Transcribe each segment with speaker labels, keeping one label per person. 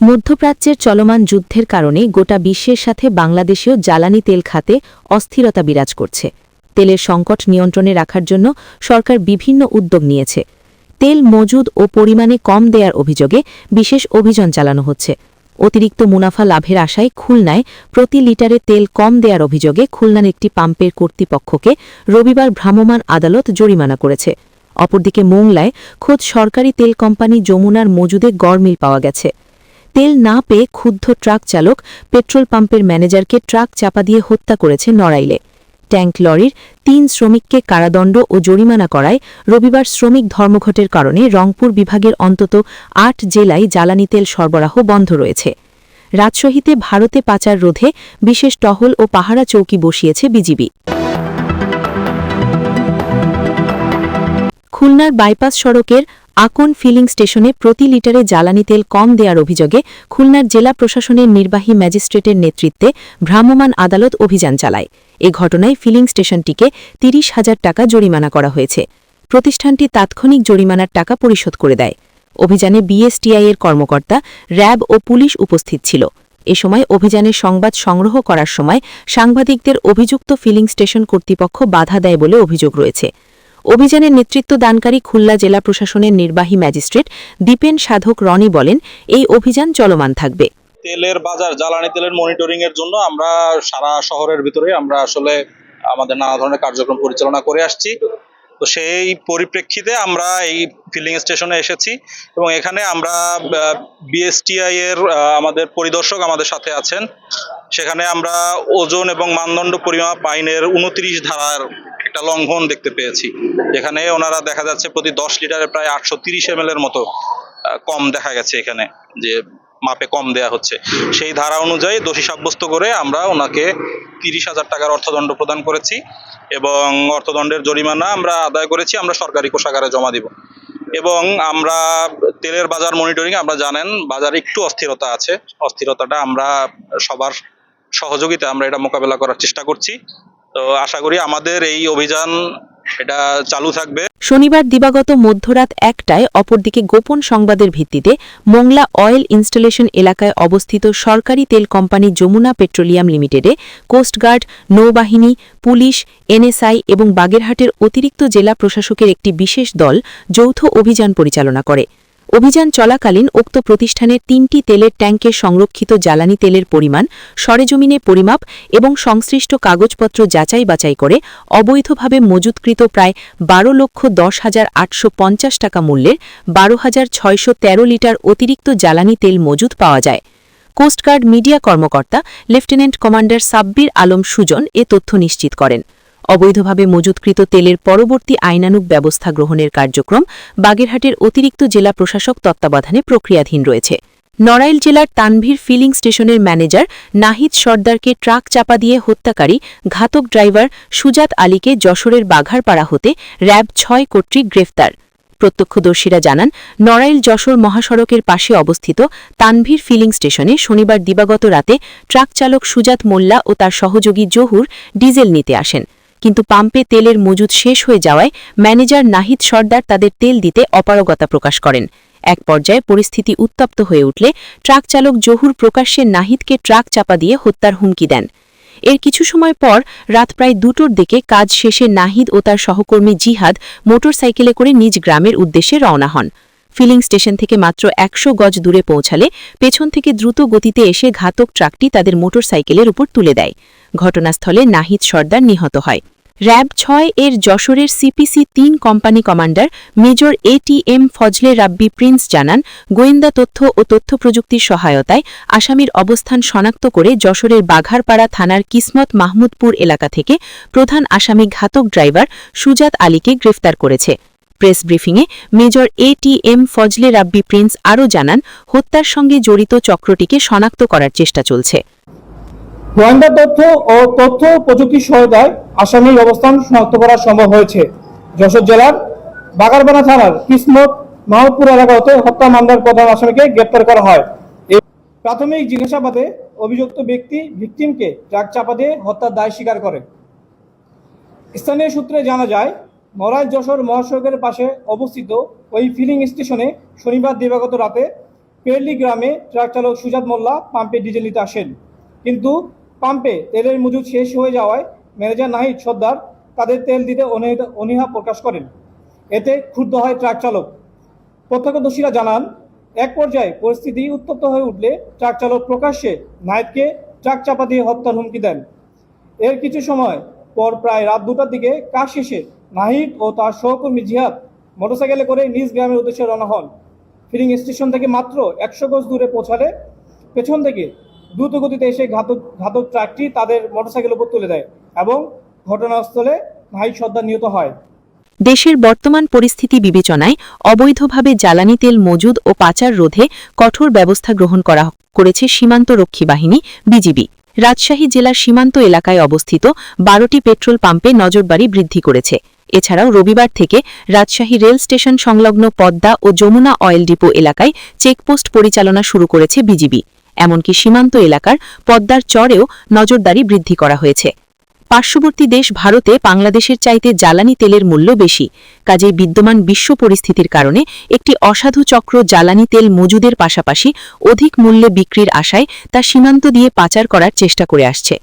Speaker 1: মধ্যপ্রাচ্যের চলমান যুদ্ধের কারণে গোটা বিশ্বের সাথে বাংলাদেশেও জ্বালানি তেল খাতে অস্থিরতা বিরাজ করছে। তেলের সংকট নিয়ন্ত্রণে রাখার জন্য সরকার বিভিন্ন উদ্যোগ নিয়েছে। তেল মজুদ ও পরিমাণে কম দেয়ার অভিযোগে বিশেষ অভিযান চালানো হচ্ছে। অতিরিক্ত মুনাফা লাভের আশায় খুলনায় প্রতি লিটারে তেল কম দেয়ার অভিযোগে খুলনার একটি পাম্পের কর্তৃপক্ষকে রবিবার ভ্রাম্যমাণ আদালত জরিমানা করেছে। অপরদিকে মোংলায় খোদ সরকারি তেল কোম্পানি যমুনার মজুদে গড়মিল পাওয়া গেছে। তেল না পেয়ে ক্ষুব্ধ ট্রাক চালক পেট্রোল পাম্পের ম্যানেজারকে ট্রাক চাপা দিয়ে হত্যা করেছে নড়াইলে। ট্যাঙ্ক লরির ৩ শ্রমিককে কারাদণ্ড ও জরিমানা করায় রবিবার শ্রমিক ধর্মঘটের কারণে রংপুর বিভাগের অন্তত ৮ জেলায় জ্বালানি তেল সরবরাহ বন্ধ রয়েছে। রাজশাহীতে ভারতে পাচার রোধে বিশেষ টহল ও পাহারা চৌকি বসিয়েছে বিজিবি। খুলনার বাইপাস সড়কের আকন ফিলিং স্টেশনে প্রতি লিটারে জ্বালানি তেল কম দেয়ার অভিযোগে খুলনার জেলা প্রশাসনের নির্বাহী ম্যাজিস্ট্রেটের নেতৃত্বে ভ্রাম্যমাণ আদালত অভিযান চালায়। এ ঘটনায় ফিলিং স্টেশনটিকে ৩০,০০০ টাকা জরিমানা করা হয়েছে। প্রতিষ্ঠানটি তাৎক্ষণিক জরিমানার টাকা পরিশোধ করে দেয়। অভিযানে বিএসটিআই এর কর্মকর্তা, র্যাব ও পুলিশ উপস্থিত ছিল। এ সময় অভিযানের সংবাদ সংগ্রহ করার সময় সাংবাদিকদের অভিযুক্ত ফিলিং স্টেশন কর্তৃপক্ষ বাধা দেয় বলে অভিযোগ রয়েছে। অভিযানের নেতৃত্ব দানকারী খুলনা জেলা প্রশাসনের নির্বাহী ম্যাজিস্ট্রেট দীপেন সাধক রনি বলেন, এই অভিযান চলমান থাকবে।
Speaker 2: তেলের বাজার, জ্বালানি তেলের মনিটরিং এর জন্য আমরা সারা শহরের ভিতরে আমরা আসলে আমাদের নানা ধরনের কার্যক্রম পরিচালনা করে আসছি। তো সেই পরিপ্রেক্ষিতে আমরা এই ফিলিং স্টেশনে এসেছি এবং এখানে আমরা বিএসটিআই এর আমাদের পরিদর্শক আমাদের সাথে আছেন। সেখানে আমরা ওজন এবং মানদণ্ড পরিমাপ আইনের ২৯ ধারার একটা লঙ্ঘন দেখতে পেয়েছি, যেখানে ওনারা দেখা যাচ্ছে প্রতি ১০ লিটারে প্রায় ৮৩০ ml এর মতো কম দেখা গেছে, এখানে যে মাপে কম দেয়া হচ্ছে। সেই ধারা অনুযায়ী দোষী সাব্যস্ত করে আমরা ওনাকে ৩০,০০০ টাকার অর্থদণ্ড প্রদান করেছি এবং অর্থদণ্ডের জরিমানা আমরা আদায় করেছি, আমরা সরকারি কোষাগারে জমা দিব। এবং আমরা তেলের বাজার মনিটরিং, আমরা জানেন বাজারে একটু অস্থিরতা আছে, অস্থিরতাটা আমরা সবার সহযোগিতা আমরা এটা মোকাবেলা করার চেষ্টা করছি। তো আশা করি আমাদের এই অভিযান এটা চালু থাকবে।
Speaker 1: শনিবার দিবাগত মধ্যরাত ১টায় অপরদিকে গোপন সংবাদের ভিত্তিতে মোংলা অয়েল ইনস্টলেশন এলাকায় অবস্থিত সরকারি তেল কোম্পানি যমুনা পেট্রোলিয়াম লিমিটেডে কোস্টগার্ড, নৌবাহিনী, পুলিশ, এনএসআই এবং বাগেরহাটের অতিরিক্ত জেলা প্রশাসকের একটি বিশেষ দল যৌথ অভিযান পরিচালনা করে। অভিযান চলাকালীন উক্ত প্রতিষ্ঠানের ৩টি তেলের ট্যাঙ্কে সংরক্ষিত জ্বালানি তেলের পরিমাণ সরেজমিনে পরিমাপ এবং সংশ্লিষ্ট কাগজপত্র যাচাই বাছাই করে অবৈধভাবে মজুতকৃত প্রায় ১২,১০,৮৫০ টাকা মূল্যের ১২,৬১৩ লিটার অতিরিক্ত জ্বালানি তেল মজুত পাওয়া যায়। কোস্টগার্ড মিডিয়া কর্মকর্তা লেফটেন্যান্ট কমান্ডার সাব্বির আলম সুজন এ তথ্য নিশ্চিত করেন। অবৈধভাবে মজুতকৃত তেলের পরবর্তী আইনানুগ ব্যবস্থা গ্রহণের কার্যক্রম বাগেরহাটের অতিরিক্ত জেলা প্রশাসক তত্ত্বাবধানে প্রক্রিয়াধীন রয়েছে। নড়াইল জেলার তানভীর ফিলিং স্টেশনের ম্যানেজার নাহিদ সর্দারকে ট্রাক চাপা দিয়ে হত্যাকারী ঘাতক ড্রাইভার সুজাত আলীকে যশোরের বাঘারপাড়া হতে র্যাব ৬ কর্তৃক গ্রেফতার। প্রত্যক্ষদর্শীরা জানান, নড়াইল যশোর মহাসড়কের পাশে অবস্থিত তানভীর ফিলিং স্টেশনে শনিবার দিবাগত রাতে ট্রাক চালক সুজাত মোল্লা ও তার সহযোগী জহুর ডিজেল নিতে আসেন, কিন্তু পাম্পে তেলের মজুদ শেষ হয়ে যাওয়ায় ম্যানেজার নাহিদ সর্দার তাদের তেল দিতে অপারগতা প্রকাশ করেন। এক পর্যায়ে পরিস্থিতি উত্তপ্ত হয়ে উঠলে ট্রাক চালক জহুর প্রকাশ্যে নাহিদকে ট্রাক চাপা দিয়ে হত্যার হুমকি দেন। এর কিছু সময় পর রাত প্রায় ২টোর দিকে কাজ শেষে নাহিদ ও তার সহকর্মী জিহাদ মোটরসাইকেলে করে নিজ গ্রামের উদ্দেশ্যে রওনা হন। ফিলিং স্টেশন থেকে মাত্র ১০০ গজ দূরে পৌঁছালে পেছন থেকে দ্রুত গতিতে এসে ঘাতক ট্রাকটি তাদের মোটরসাইকেলের উপর তুলে দেয়। ঘটনাস্থলে নাহিদ সর্দার নিহত হয়। র্যাব ৬ এর যশোরের CPC ৩ company commander major ATM Fazle Rabbi Prince জানান, গোয়েন্দা তথ্য ও তথ্য প্রযুক্তির সহায়তায় আসামির অবস্থান শনাক্ত করে যশোরের বাঘারপাড়া থানার কিসমত মাহমুদপুর এলাকা থেকে প্রধান আসামি ঘাতক ড্রাইভার সুজাত আলীকে গ্রেফতার করেছে। প্রেস ব্রিফিংয়ে major ATM Fazle Rabbi Prince আরও জানান, হত্যার সঙ্গে জড়িত চক্রটিকে শনাক্ত করার চেষ্টা চলছে।
Speaker 3: গোয়েন্দা তথ্য ও তথ্য প্রযুক্তির সহায়তায় আসামির অবস্থান শনাক্ত করা সম্ভব হয়েছে। যশোর জেলার বাগারপাড়া থানার কিসমত মাহমুদপুর এলাকা হতে হত্যা মামলার প্রধান আসামিকে গ্রেপ্তার করা হয়। এই প্রাথমিক জিজ্ঞাসাবাদে অভিযুক্ত ব্যক্তি ভিকটিমকে ট্রাক চাপা দিয়ে হত্যার দায় স্বীকার করে। স্থানীয় সূত্রে জানা যায়, নড়াইল যশোর মহাসড়কের পাশে অবস্থিত ওই ফিলিং স্টেশনে শনিবার দিবাগত রাতে পেরলি গ্রামে ট্রাক চালক সুজাত মোল্লা পাম্পে ডিজেল নিতে আসেন, কিন্তু পাম্পে তেলের মজুদ শেষ হয়ে যাওয়ায় ম্যানেজার নাহিদ সর্দার তাদের তেল দিতে অনীহা প্রকাশ করেন। এতে ক্ষুব্ধ হয় ট্রাক চালক। প্রত্যক্ষদর্শীরা জানান, এক পর্যায়ে পরিস্থিতি উত্তপ্ত হয়ে উঠলে ট্রাক চালক প্রকাশ্যে নাহিদকে ট্রাক চাপা দিয়ে হত্যার হুমকি দেন। এর কিছু সময় পর প্রায় রাত 2টার দিকে কাজ শেষে নাহিদ ও তার সহকর্মী জিহাদ মোটরসাইকেলে করে নিজ গ্রামের উদ্দেশ্যে রওনা হন। ফিলিং স্টেশন থেকে মাত্র 100 গজ দূরে পৌঁছালে পেছন থেকে দ্রুত গতিতে এসে ঘাতক ট্রাকটি তাদের মোটরসাইকেলের উপর তুলে দেয় এবং ঘটনাস্থলে নাহিদ সর্দার নিহত হয়।
Speaker 1: দেশের বর্তমান পরিস্থিতি বিবেচনায় অবৈধভাবে জ্বালানি তেল মজুদ ও পাচার রোধে কঠোর ব্যবস্থা গ্রহণ করেছে সীমান্তরক্ষী বাহিনী বিজিবি। রাজশাহী জেলার সীমান্ত এলাকায় অবস্থিত 12টি পেট্রোল পাম্পে নজরদারি বৃদ্ধি করেছে। এছাড়াও রবিবার থেকে রাজশাহী রেল স্টেশন সংলগ্ন পদ্মা ও যমুনা অয়েল ডিপো এলাকায় চেকপোস্ট পরিচালনা শুরু করেছে বিজিবি। এমনকি সীমান্ত এলাকার পদ্মার চরেও নজরদারি বৃদ্ধি করা হয়েছে। পার্শ্ববর্তী দেশ ভারতে বাংলাদেশের চাইতে জ্বালানি তেলের মূল্য বেশি, কাজেই বিদ্যমান বিশ্ব পরিস্থিতির কারণে একটি অসাধু চক্র জ্বালানি তেল মজুদের পাশাপাশি অধিক মূল্যে বিক্রির আশায় তা সীমান্ত দিয়ে পাচার করার চেষ্টা করে আসছে।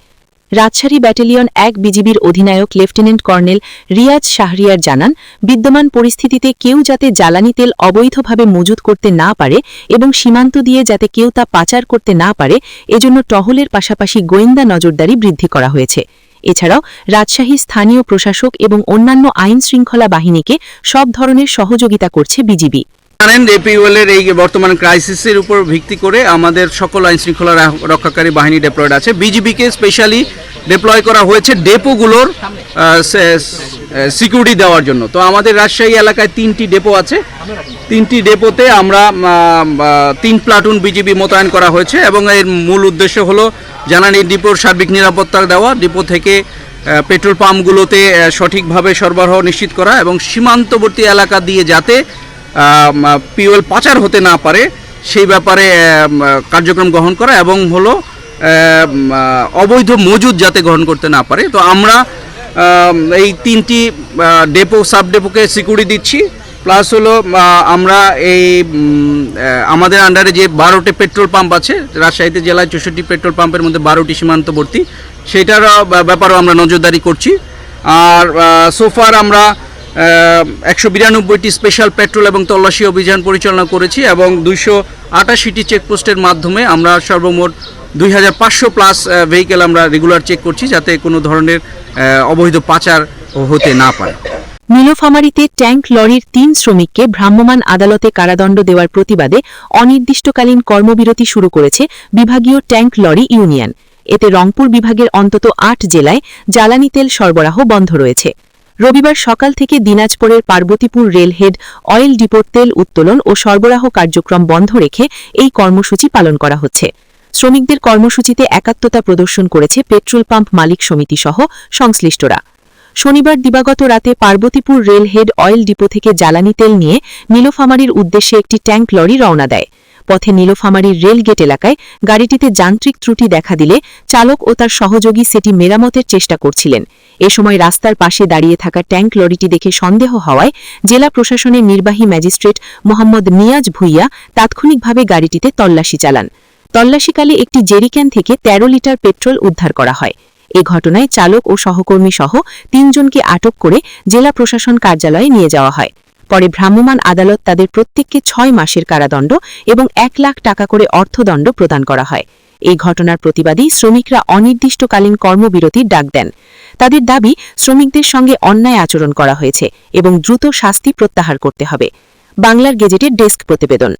Speaker 1: রাজশাহী ব্যাটালিয়ন 1 বিজিবির অধিনায়ক লেফটেন্যান্ট কর্নেল রিয়াজ শাহরিয়ার জানান, বিদ্যমান পরিস্থিতিতে কেউ যাতে জ্বালানি তেল অবৈধভাবে মজুত করতে না পারে এবং সীমান্ত দিয়ে যাতে কেউ তা পাচার করতে না পারে, এজন্য টহলের পাশাপাশি গোয়েন্দা নজরদারি বৃদ্ধি করা হয়েছে। এছাড়াও রাজশাহী স্থানীয় প্রশাসক এবং অন্যান্য আইন শৃঙ্খলা বাহিনীকে সব ধরনের সহযোগিতা করছে বিজিবি।
Speaker 4: জানেন, এপিওএল-এর এই বর্তমান ক্রাইসিসের উপর ভিত্তি করে আমাদের সকল আইন শৃঙ্খলা রক্ষাকারী বাহিনী ডেপ্লয়েড আছে। বিজিবিকে স্পেশালি ডেপ্লয় করা হয়েছে ডেপোগুলোর সিকিউরিটি দেওয়ার জন্য। তো আমাদের রাজশাহী এলাকায় 3টি ডেপো আছে। 3টি ডেপোতে আমরা 3 প্লাটুন বিজিবি মোতায়েন করা হয়েছে এবং এর মূল উদ্দেশ্য হলো জ্বালানি ডিপোর সার্বিক নিরাপত্তা দেওয়া, ডিপো থেকে পেট্রোল পাম্পগুলোতে সঠিকভাবে সরবরাহ নিশ্চিত করা এবং সীমান্তবর্তী এলাকা দিয়ে যাতে পিওএল পাচার হতে না পারে সেই ব্যাপারে কার্যক্রম গ্রহণ করা এবং হলো অবৈধ মজুদ যাতে গ্রহণ করতে না পারে। তো আমরা এই 3টি ডেপো সাব ডেপোকে সিকিউরিটি দিচ্ছি, প্লাস হলো আমরা এই আমাদের আন্ডারে যে 12টি পেট্রোল পাম্প আছে রাজশাহীতে জেলায় 64টি পেট্রোল পাম্পের মধ্যে 12টি সীমান্তবর্তী, সেটার ব্যাপারেও আমরা নজরদারি করছি। আর সোফার আমরা 192টি স্পেশাল পেট্রোল এবং তল্লাশি অভিযান পরিচালনা করেছি এবং 288টি চেকপোস্টের মাধ্যমে আমরা সর্বমোট 2500 প্লাস ভেহিকেল আমরা রেগুলার চেক করছি যাতে কোনো ধরনের অবৈধ পাচার হতে না পারে।
Speaker 1: নীলফামারীতে ট্যাঙ্ক লরির 3 শ্রমিককে ভ্রাম্যমাণ আদালতে কারাদণ্ড দেওয়ার প্রতিবাদে অনির্দিষ্টকালীন কর্মবিরতি শুরু করেছে বিভাগীয় ট্যাঙ্ক লরি ইউনিয়ন। এতে রংপুর বিভাগের অন্তত 8 জেলায় জ্বালানি তেল সরবরাহ বন্ধ রয়েছে। রবিবার সকাল থেকে দিনাজপুরের পার্বতীপুর রেলহেড অয়েল ডিপোর তেল উত্তোলন ও সরবরাহ কার্যক্রম বন্ধ রেখে এই কর্মসূচি পালন করা হচ্ছে। শ্রমিকদের কর্মসূচিতে একাত্মতা প্রদর্শন করেছে পেট্রোল পাম্প মালিক সমিতি সহ সংশ্লিষ্টরা। শনিবার দিবাগত রাতে পার্বতীপুর রেলহেড অয়েল ডিপো থেকে জ্বালানি তেল নিয়ে নীলফামারীর উদ্দেশ্যে একটি ট্যাঙ্ক লরি রওনা দেয়। পথে নীলফামারীর রেল গেট এলাকায় গাড়িটিতে যান্ত্রিক ত্রুটি দেখা দিলে চালক ও তার সহযোগী সেটি মেরামতের চেষ্টা করছিলেন। এ সময় রাস্তার পাশে দাঁড়িয়ে থাকা ট্যাঙ্ক লরিটি দেখে সন্দেহ হওয়ায় জেলা প্রশাসনের নির্বাহী ম্যাজিস্ট্রেট মোহাম্মদ নিয়াজ ভুইয়া তাৎক্ষণিকভাবে গাড়িটিতে তল্লাশি চালান। তল্লাশিকালে একটি জেরিক্যান থেকে 13 লিটার পেট্রোল উদ্ধার করা হয়। এ ঘটনায় চালক ও সহকর্মী সহ 3 জনকে আটক করে জেলা প্রশাসন কার্যালয়ে নিয়ে যাওয়া হয়। পরে ভ্রাম্যমাণ আদালত তাদের প্রত্যেককে 6 মাসের কারাদণ্ড এবং 1 লাখ টাকা করে অর্থদণ্ড প্রদান করা হয়। এই ঘটনার প্রতিবাদেই শ্রমিকরা অনির্দিষ্টকালীন কর্মবিরতির ডাক দেন। তাদের দাবি, শ্রমিকদের সঙ্গে অন্যায় আচরণ করা হয়েছে এবং দ্রুত শাস্তি প্রত্যাহার করতে হবে। বাংলার গেজেটের ডেস্ক প্রতিবেদন।